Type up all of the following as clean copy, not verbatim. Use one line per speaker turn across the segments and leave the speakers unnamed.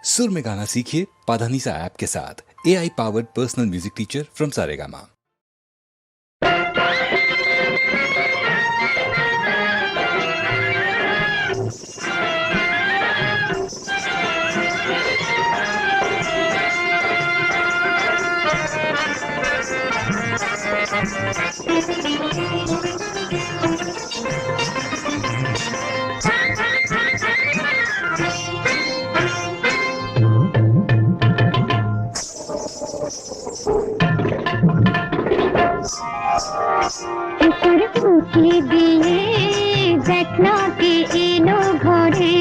सुर में गाना सीखिए पाधानीसा ऐप के साथ। AI powered personal music teacher from Saregama.
উকি দিয়ে দেখনা কে এলো ঘরে,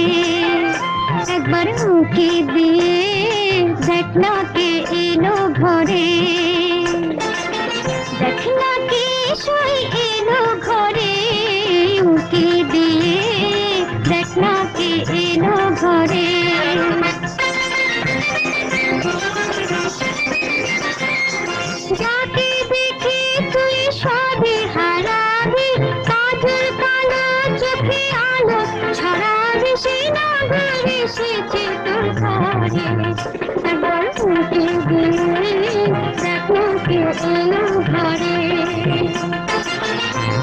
একবার উকি দিয়ে দেখনা কে এলো ঘরে, দেখনা কে সই এলো ঘরে, উকি দিয়ে দেখনা কে এলো ঘরে। যাকে দেখে তুই সবে হারাবি, কাজল কালো চোখে আলো ছড়াবে, সে নগর এসেছে তোর ঘরে। একবার উকি দিয়ে দেখো কে এলো ঘরে,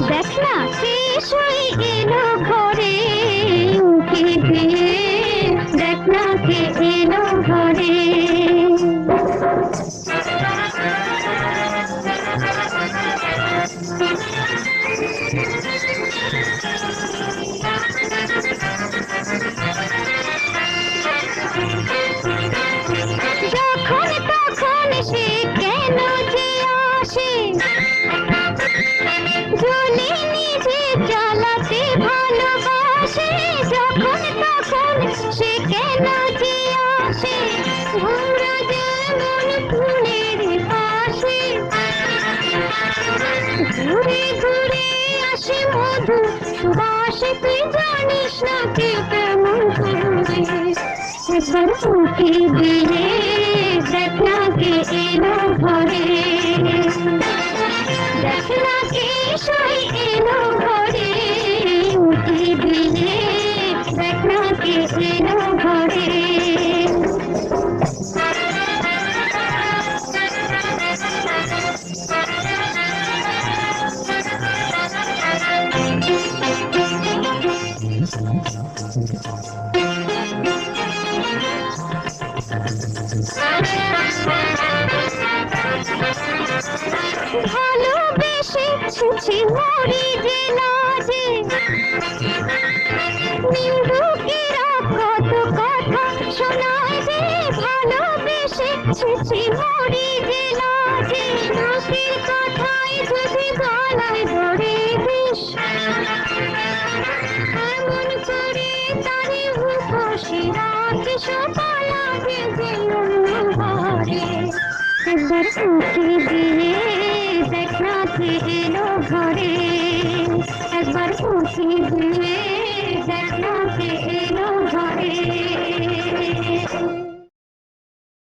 দেখ না কে সই এলো ঘরে, উকি দিয়ে দেখ না কে এলো ঘরে। যখন তখন সে কেন যে আসে, জ্বলে নিজে জ্বালাতে ভালোবাসে। যখন তখন সে কেন যে আসে, ঘোরা যেমন ফুলের পাশে, ঘুরে ঘুরে আসে মধু সুবাসে। তুই জানিস না কে কেমন করে, একবার উকি দিয়ে দেখ না কে এলো ঘরে, দেখ না কে সই এলো ঘরে, উকি দিয়ে দেখ না কে এলো ঘরে। ভালোবেসে ছুছি মরি যে লাজে, নিন্দুকেরা কত কথা শোনায় যে। ভালোবেসে ছুছি মরি যে লাজে, লোকের কথায় যদি গলায় ধরে দিস, এমন করে তারে উপসে রাখিস, পালাবে যে অন্য ঘরে। একবার উকি দিয়ে দেখ না কে এলো ঘরে, একবার উকি দিয়ে দেখ না কে এলো ঘরে।